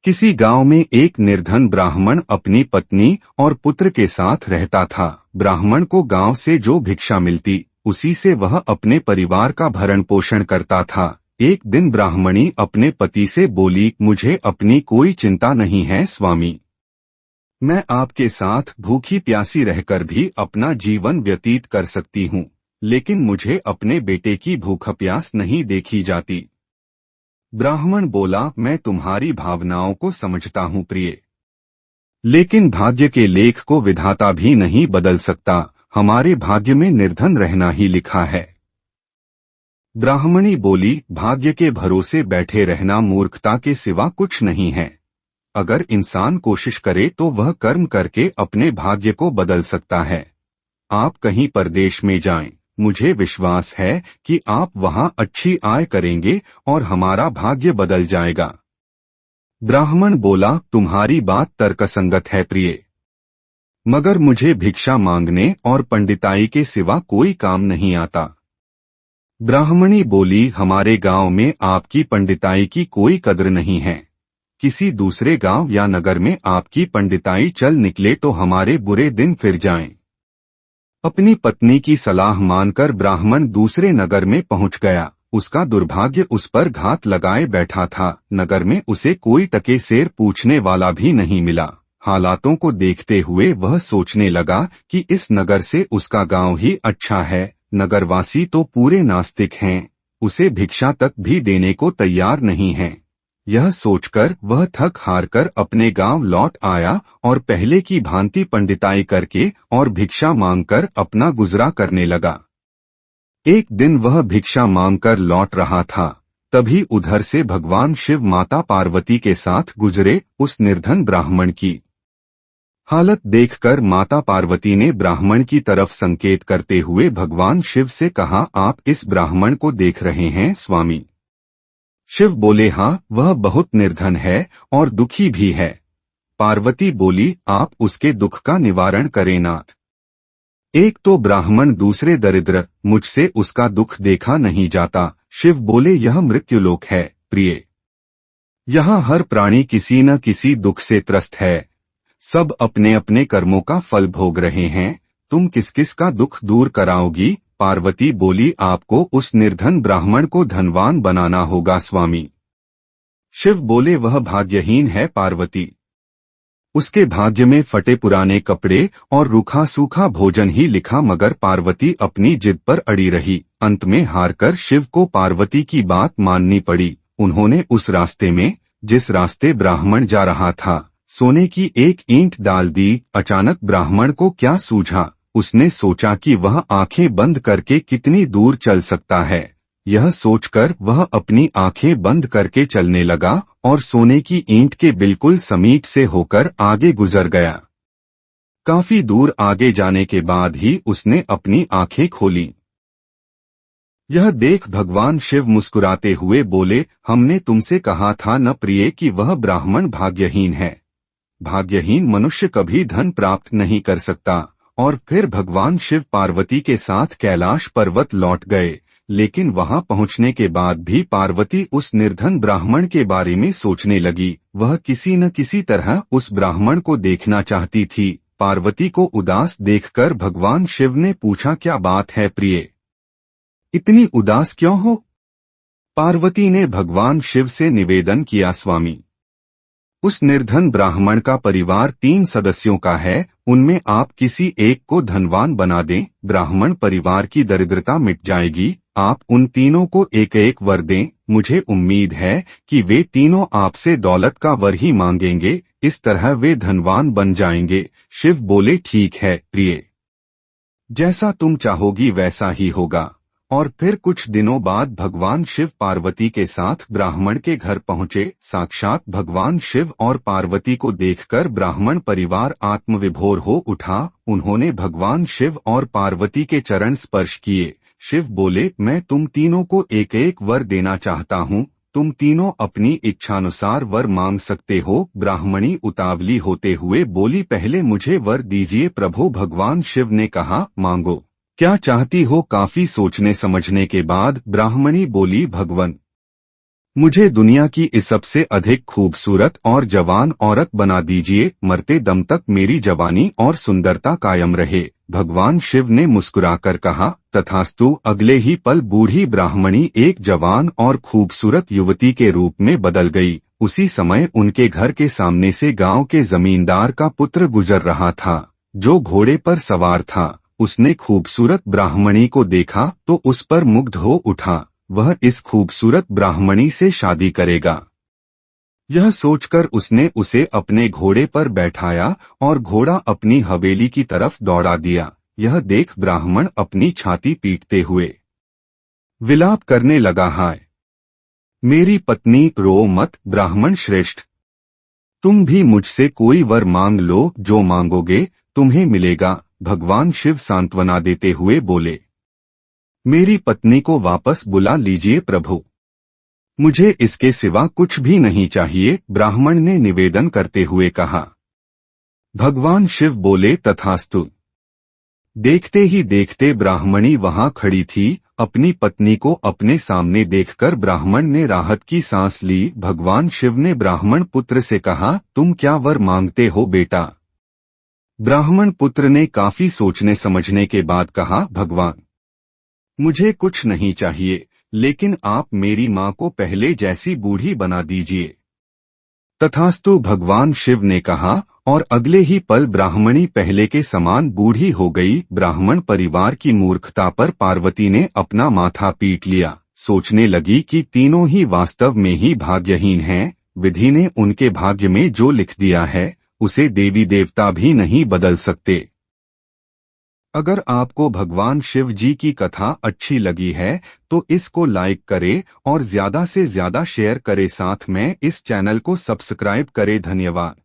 किसी गांव में एक निर्धन ब्राह्मण अपनी पत्नी और पुत्र के साथ रहता था। ब्राह्मण को गांव से जो भिक्षा मिलती उसी से वह अपने परिवार का भरण पोषण करता था। एक दिन ब्राह्मणी अपने पति से बोली, मुझे अपनी कोई चिंता नहीं है स्वामी, मैं आपके साथ भूखी प्यासी रहकर भी अपना जीवन व्यतीत कर सकती हूँ, लेकिन मुझे अपने बेटे की भूख प्यास नहीं देखी जाती। ब्राह्मण बोला, मैं तुम्हारी भावनाओं को समझता हूँ प्रिय, लेकिन भाग्य के लेख को विधाता भी नहीं बदल सकता। हमारे भाग्य में निर्धन रहना ही लिखा है। ब्राह्मणी बोली, भाग्य के भरोसे बैठे रहना मूर्खता के सिवा कुछ नहीं है। अगर इंसान कोशिश करे तो वह कर्म करके अपने भाग्य को बदल सकता है। आप कहीं परदेश में जाएं, मुझे विश्वास है कि आप वहां अच्छी आय करेंगे और हमारा भाग्य बदल जाएगा। ब्राह्मण बोला, तुम्हारी बात तर्कसंगत है प्रिय, मगर मुझे भिक्षा मांगने और पंडिताई के सिवा कोई काम नहीं आता। ब्राह्मणी बोली, हमारे गांव में आपकी पंडिताई की कोई कद्र नहीं है। किसी दूसरे गांव या नगर में आपकी पंडिताई चल निकले तो हमारे बुरे दिन फिर जाएं। अपनी पत्नी की सलाह मानकर ब्राह्मण दूसरे नगर में पहुंच गया। उसका दुर्भाग्य उस पर घात लगाए बैठा था। नगर में उसे कोई टके सेर पूछने वाला भी नहीं मिला। हालातों को देखते हुए वह सोचने लगा कि इस नगर से उसका गांव ही अच्छा है। नगरवासी तो पूरे नास्तिक हैं, उसे भिक्षा तक भी देने को तैयार नहीं हैं। यह सोचकर वह थक हार कर अपने गांव लौट आया और पहले की भांति पंडिताई करके और भिक्षा मांगकर अपना गुजरा करने लगा। एक दिन वह भिक्षा मांगकर लौट रहा था, तभी उधर से भगवान शिव माता पार्वती के साथ गुजरे। उस निर्धन ब्राह्मण की हालत देखकर माता पार्वती ने ब्राह्मण की तरफ संकेत करते हुए भगवान शिव से कहा, आप इस ब्राह्मण को देख रहे हैं स्वामी? शिव बोले, हाँ, वह बहुत निर्धन है और दुखी भी है। पार्वती बोली, आप उसके दुख का निवारण करें नाथ। एक तो ब्राह्मण, दूसरे दरिद्र, मुझसे उसका दुख देखा नहीं जाता। शिव बोले, यह मृत्युलोक है प्रिय, यहाँ हर प्राणी किसी न किसी दुख से त्रस्त है। सब अपने अपने कर्मों का फल भोग रहे हैं, तुम किस किस का दुख दूर कराओगी? पार्वती बोली, आपको उस निर्धन ब्राह्मण को धनवान बनाना होगा स्वामी। शिव बोले, वह भाग्यहीन है पार्वती, उसके भाग्य में फटे पुराने कपड़े और रूखा सूखा भोजन ही लिखा। मगर पार्वती अपनी जिद पर अड़ी रही। अंत में हारकर शिव को पार्वती की बात माननी पड़ी। उन्होंने उस रास्ते में, जिस रास्ते ब्राह्मण जा रहा था, सोने की एक ईंट डाल दी। अचानक ब्राह्मण को क्या सूझा, उसने सोचा कि वह आंखें बंद करके कितनी दूर चल सकता है। यह सोचकर वह अपनी आंखें बंद करके चलने लगा और सोने की ईंट के बिल्कुल समीप से होकर आगे गुजर गया। काफी दूर आगे जाने के बाद ही उसने अपनी आंखें खोली। यह देख भगवान शिव मुस्कुराते हुए बोले, हमने तुमसे कहा था न प्रिय कि वह ब्राह्मण भाग्यहीन है। भाग्यहीन मनुष्य कभी धन प्राप्त नहीं कर सकता। और फिर भगवान शिव पार्वती के साथ कैलाश पर्वत लौट गए। लेकिन वहां पहुंचने के बाद भी पार्वती उस निर्धन ब्राह्मण के बारे में सोचने लगी। वह किसी न किसी तरह उस ब्राह्मण को देखना चाहती थी। पार्वती को उदास देखकर भगवान शिव ने पूछा, क्या बात है प्रिय, इतनी उदास क्यों हो? पार्वती ने भगवान शिव से निवेदन किया, स्वामी, उस निर्धन ब्राह्मण का परिवार 3 सदस्यों का है, उनमें आप किसी एक को धनवान बना दें, ब्राह्मण परिवार की दरिद्रता मिट जाएगी। आप उन तीनों को एक एक वर दें। मुझे उम्मीद है कि वे तीनों आपसे दौलत का वर ही मांगेंगे, इस तरह वे धनवान बन जाएंगे। शिव बोले, ठीक है प्रिय, जैसा तुम चाहोगी वैसा ही होगा। और फिर कुछ दिनों बाद भगवान शिव पार्वती के साथ ब्राह्मण के घर पहुंचे। साक्षात भगवान शिव और पार्वती को देखकर ब्राह्मण परिवार आत्मविभोर हो उठा। उन्होंने भगवान शिव और पार्वती के चरण स्पर्श किए। शिव बोले, मैं तुम तीनों को एक एक वर देना चाहता हूँ, तुम तीनों अपनी इच्छानुसार वर मांग सकते हो। ब्राह्मणी उतावली होते हुए बोली, पहले मुझे वर दीजिए प्रभु। भगवान शिव ने कहा, मांगो, क्या चाहती हो? काफी सोचने समझने के बाद ब्राह्मणी बोली, भगवन, मुझे दुनिया की इस सबसे अधिक खूबसूरत और जवान औरत बना दीजिए, मरते दम तक मेरी जवानी और सुंदरता कायम रहे। भगवान शिव ने मुस्कुराकर कहा, तथास्तु। अगले ही पल बूढ़ी ब्राह्मणी एक जवान और खूबसूरत युवती के रूप में बदल गई। उसी समय उनके घर के सामने से गांव के जमींदार का पुत्र गुजर रहा था, जो घोड़े पर सवार था। उसने खूबसूरत ब्राह्मणी को देखा तो उस पर मुग्ध हो उठा। वह इस खूबसूरत ब्राह्मणी से शादी करेगा। यह सोचकर उसने उसे अपने घोड़े पर बैठाया और घोड़ा अपनी हवेली की तरफ दौड़ा दिया। यह देख ब्राह्मण अपनी छाती पीटते हुए विलाप करने लगा, हाय मेरी पत्नी, रो मत ब्राह्मण श्रेष्ठ। तुम भी मुझसे कोई वर मांग लो, जो मांगोगे तुम्हें मिलेगा। भगवान शिव सांत्वना देते हुए बोले, मेरी पत्नी को वापस बुला लीजिए प्रभु, मुझे इसके सिवा कुछ भी नहीं चाहिए। ब्राह्मण ने निवेदन करते हुए कहा। भगवान शिव बोले, तथास्तु। देखते ही देखते ब्राह्मणी वहां खड़ी थी। अपनी पत्नी को अपने सामने देखकर ब्राह्मण ने राहत की सांस ली। भगवान शिव ने ब्राह्मण पुत्र से कहा, तुम क्या वर मांगते हो बेटा? ब्राह्मण पुत्र ने काफी सोचने समझने के बाद कहा, भगवान मुझे कुछ नहीं चाहिए, लेकिन आप मेरी माँ को पहले जैसी बूढ़ी बना दीजिए। तथास्तु भगवान शिव ने कहा, और अगले ही पल ब्राह्मणी पहले के समान बूढ़ी हो गई। ब्राह्मण परिवार की मूर्खता पर पार्वती ने अपना माथा पीट लिया। सोचने लगी कि तीनों ही वास्तव में ही भाग्यहीन हैं। विधि ने उनके भाग्य में जो लिख दिया है, उसे देवी देवता भी नहीं बदल सकते। अगर आपको भगवान शिव जी की कथा अच्छी लगी है तो इसको लाइक करें और ज्यादा से ज्यादा शेयर करें। साथ में इस चैनल को सब्सक्राइब करें। धन्यवाद।